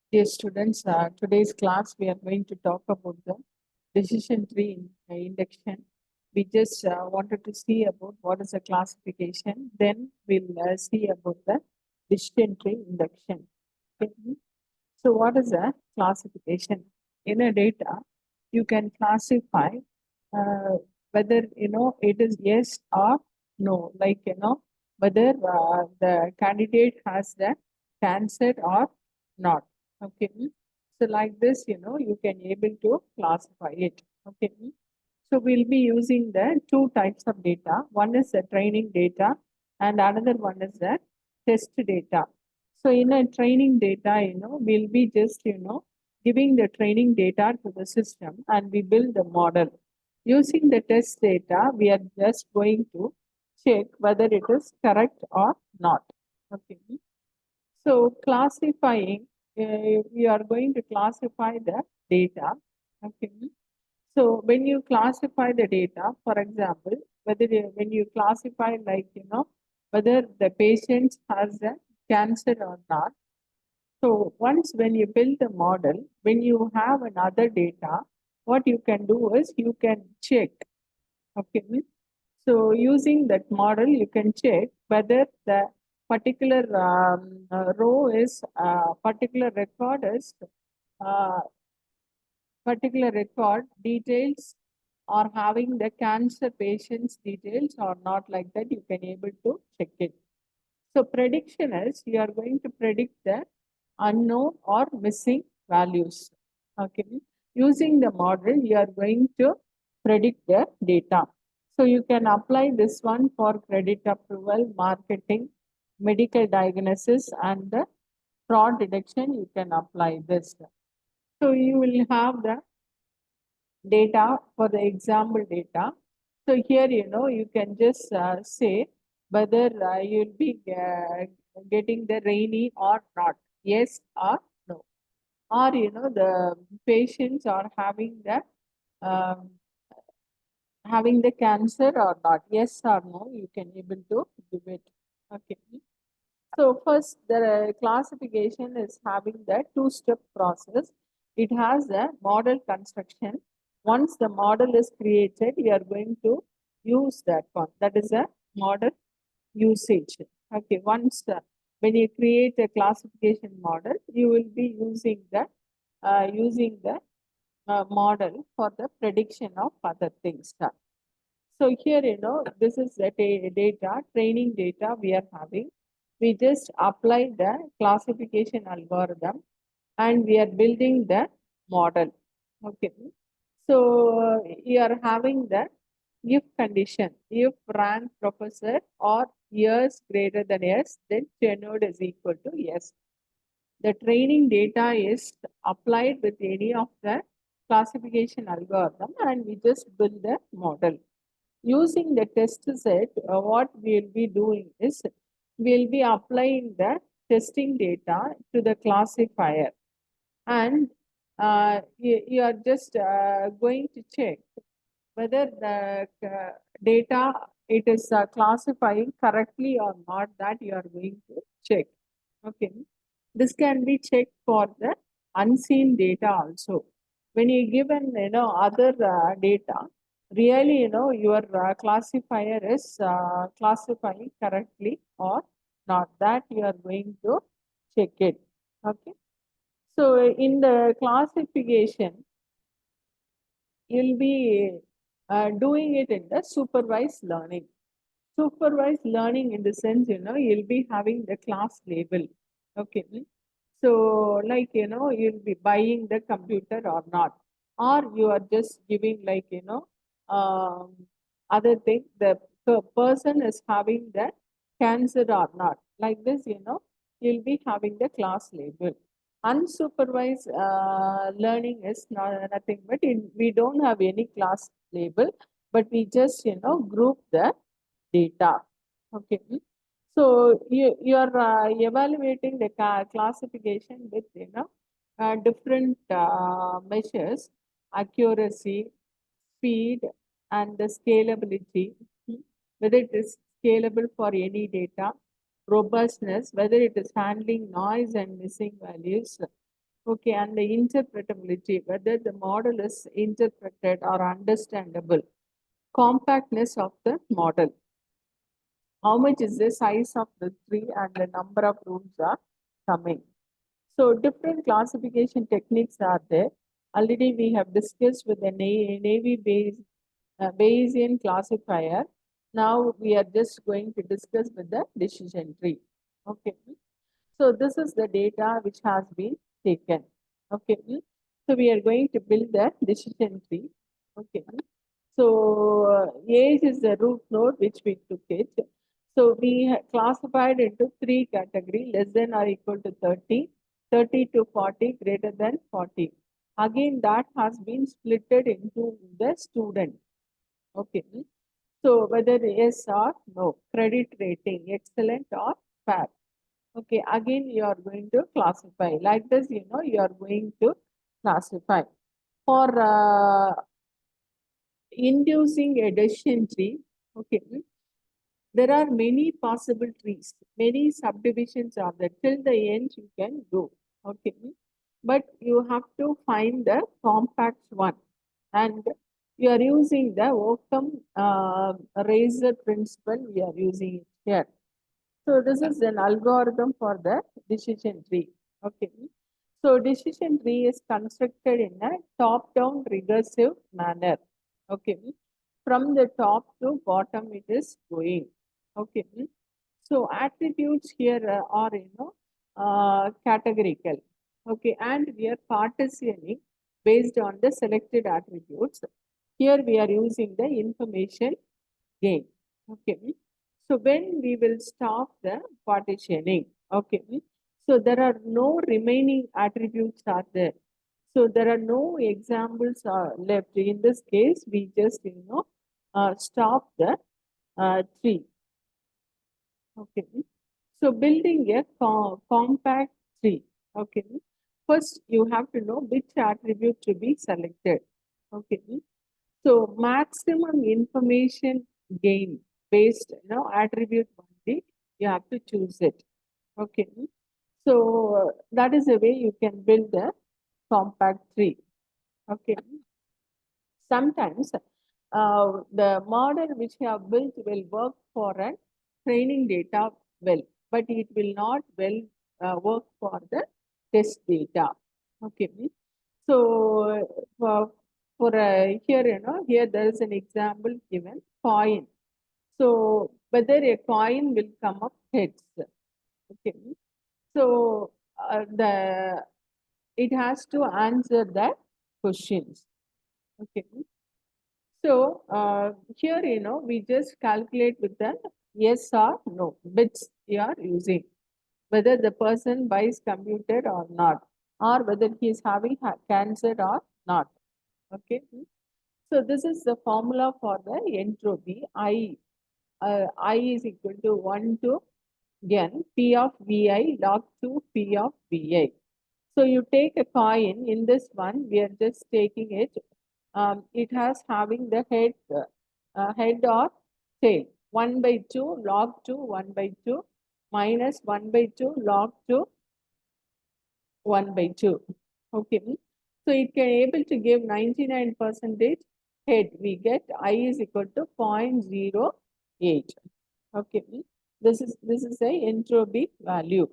Dear students, today's class we are going to talk about the decision tree induction. We just wanted to see about what is a classification. Then we'll see about the decision tree induction. Okay. So, what is a classification? In a data, you can classify uh, whether it is yes or no. Like whether the candidate has the cancer or not. Okay. So like this, you can able to classify it. Okay. So we'll be using the two types of data. One is the training data and another one is the test data. So in a training data, we'll be just, giving the training data to the system and we build the model. Using the test data, we are just going to check whether it is correct or not. Okay. So classifying, we are going to classify the data. Okay. So when you classify the data, for example, when you classify like whether the patient has a cancer or not. So once when you build the model, when you have another data, what you can do is you can check. Okay. So using that model, you can check whether the particular row is particular record is uh, particular record details or having the cancer patient's details or not, like that you can able to check it. So prediction is you are going to predict the unknown or missing values. Okay. Using the model, you are going to predict the data. So you can apply this one for credit approval, marketing, medical diagnosis, and the fraud detection. You can apply this. So you will have the data for the example data. So here, you can just say whether you'll be getting the rainy or not, yes or no. Or, the patients are um, having the cancer or not, yes or no, you can able to give it. Okay. So first, the classification is having the two-step process. It has a model construction. Once the model is created, you are going to use that one. That is a model usage. Okay. Once when you create a classification model, you will be using the model for the prediction of other things. So here, this is the data, training data we are having. We just apply the classification algorithm and we are building the model. Okay. So you are having the if condition, if rank professor or years greater than yes, then tenure is equal to yes. The training data is applied with any of the classification algorithm and we just build the model. Using the test set, what we'll be doing is we'll be applying the testing data to the classifier and you are just going to check whether the data it is classifying correctly or not, that you are going to check. Okay. This can be checked for the unseen data also. When you given other data, really your classifier is classifying correctly or not, that you are going to check it. Okay. So in the classification, you'll be doing it in the supervised learning. Supervised learning in the sense, you'll be having the class label. Okay. So, like, you'll be buying the computer or not, or you are just giving, like, um, other thing, the person is having the cancer or not. Like this, you'll be having the class label. Unsupervised learning is nothing but we don't have any class label, but we just, group the data. Okay. So you are evaluating the classification with different measures, accuracy, speed, and the scalability. Whether it is scalable for any data, robustness, whether it is handling noise and missing values, Okay, and the interpretability, whether the model is interpreted or understandable, compactness of the model, how much is the size of the tree and the number of rooms are coming. So different classification techniques are there. Already we have discussed with the Navy-based Bayesian classifier. Now we are just going to discuss with the decision tree. Okay. So this is the data which has been taken. Okay. So we are going to build the decision tree. Okay. So age is the root node which we took it. So we classified into three categories: less than or equal to 30, 30 to 40, greater than 40. Again, that has been splitted into the student. Okay. So whether yes or no, credit rating, excellent or fair. Okay, again you are going to classify. Like this, you are going to classify. For inducing a decision tree, okay, there are many possible trees, many subdivisions are there. Till the end you can go. Okay. But you have to find the compact one. And you are using the Occam razor principle, we are using it here. So this is an algorithm for the decision tree. Okay. So decision tree is constructed in a top-down recursive manner. Okay. From the top to bottom it is going. Okay. So attributes here are categorical. Okay, and we are partitioning based on the selected attributes. Here we are using the information gain. Okay. So when we will stop the partitioning, okay. So there are no remaining attributes are there. So there are no examples left. In this case, we just stop the tree. Okay. So building a compact tree. Okay. First, you have to know which attribute to be selected. Okay. So maximum information gain based attribute only, you have to choose it. Okay. So that is the way you can build a compact tree. Okay. Sometimes the model which you have built will work for a training data well, but it will not well work for the test data. Okay. So for here, here there is an example given, coin. So whether a coin will come up heads. Okay. So the it has to answer the questions. Okay. So here, we just calculate with the yes or no bits we are using, whether the person buys computer or not, or whether he is having cancer or not. Okay. So this is the formula for the entropy. I is equal to 1 to n P of Vi log to P of Vi. So you take a coin. In this one, we are just taking it. It has having the head or tail. 1 by 2 log 2 1 by 2 minus 1 by 2 log 2 1 by 2. Okay. So it can able to give 99% head. We get I is equal to 0.08. Okay. This is a entropy value.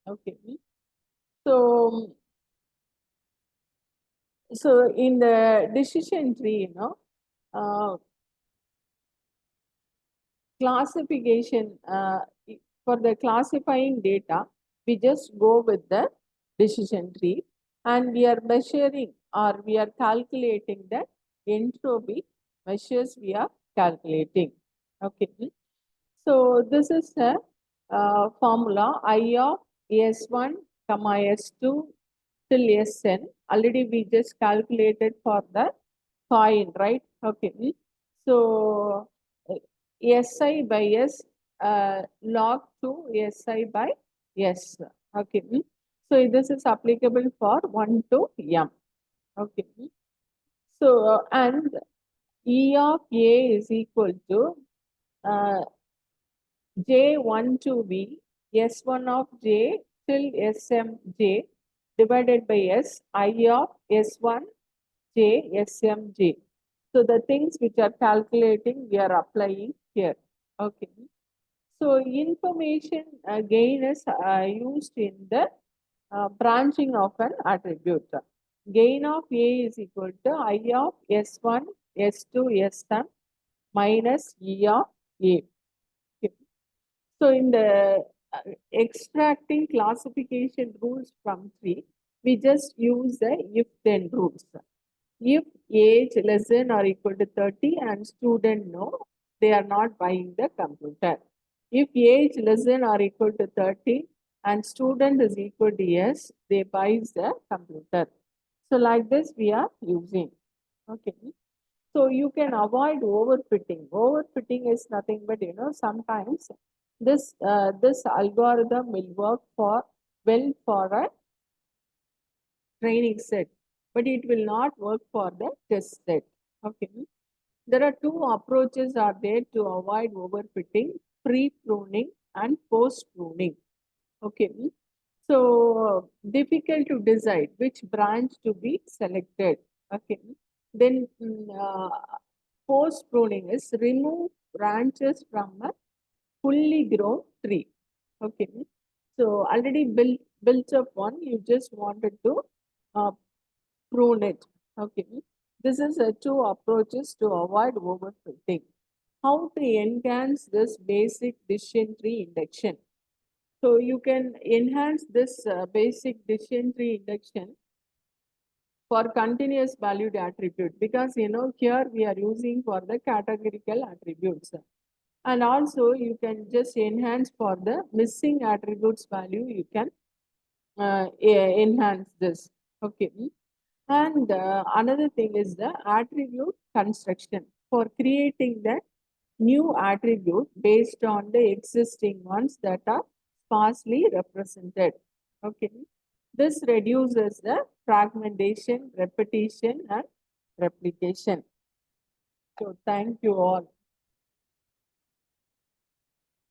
Okay. So in the decision tree, classification for the classifying data, we just go with the decision tree, and we are measuring or we are calculating the entropy measures we are calculating. Okay. So this is the formula I of S1, comma S2 till Sn. Already we just calculated for the coin, right? Okay. So Si by S log to Si by S. Okay. So this is applicable for 1 to M. Okay. So and E of A is equal to J1 to V, S1 of J till Smj divided by S, I of S1 J, SMJ. So the things which are calculating, we are applying here. Okay. So information gain is used in the branching of an attribute. Gain of A is equal to I of S1, S2, Sn minus E of A. Okay. So in the extracting classification rules from tree, we just use the if-then rules. If age less than or equal to 30 and student no, they are not buying the computer. If age less than or equal to 30 and student is equal to yes, they buys the computer. So like this we are using. Okay. So you can avoid overfitting. Overfitting is nothing but sometimes this algorithm will work for well for a training set, but it will not work for the test set. Okay. There are two approaches are there to avoid overfitting: pre-pruning and post-pruning. Okay. So difficult to decide which branch to be selected. Okay. Then post-pruning is remove branches from a fully grown tree. Okay. So already built up one, you just wanted to uh, prune it. Okay. This is two approaches to avoid overfitting. How to enhance this basic decision tree induction? So you can enhance this basic decision tree induction for continuous valued attribute, because here we are using for the categorical attributes, and also you can just enhance for the missing attributes value, you can enhance this. Okay. And another thing is the attribute construction for creating the new attribute based on the existing ones that are sparsely represented. Okay. This reduces the fragmentation, repetition, and replication. So thank you all.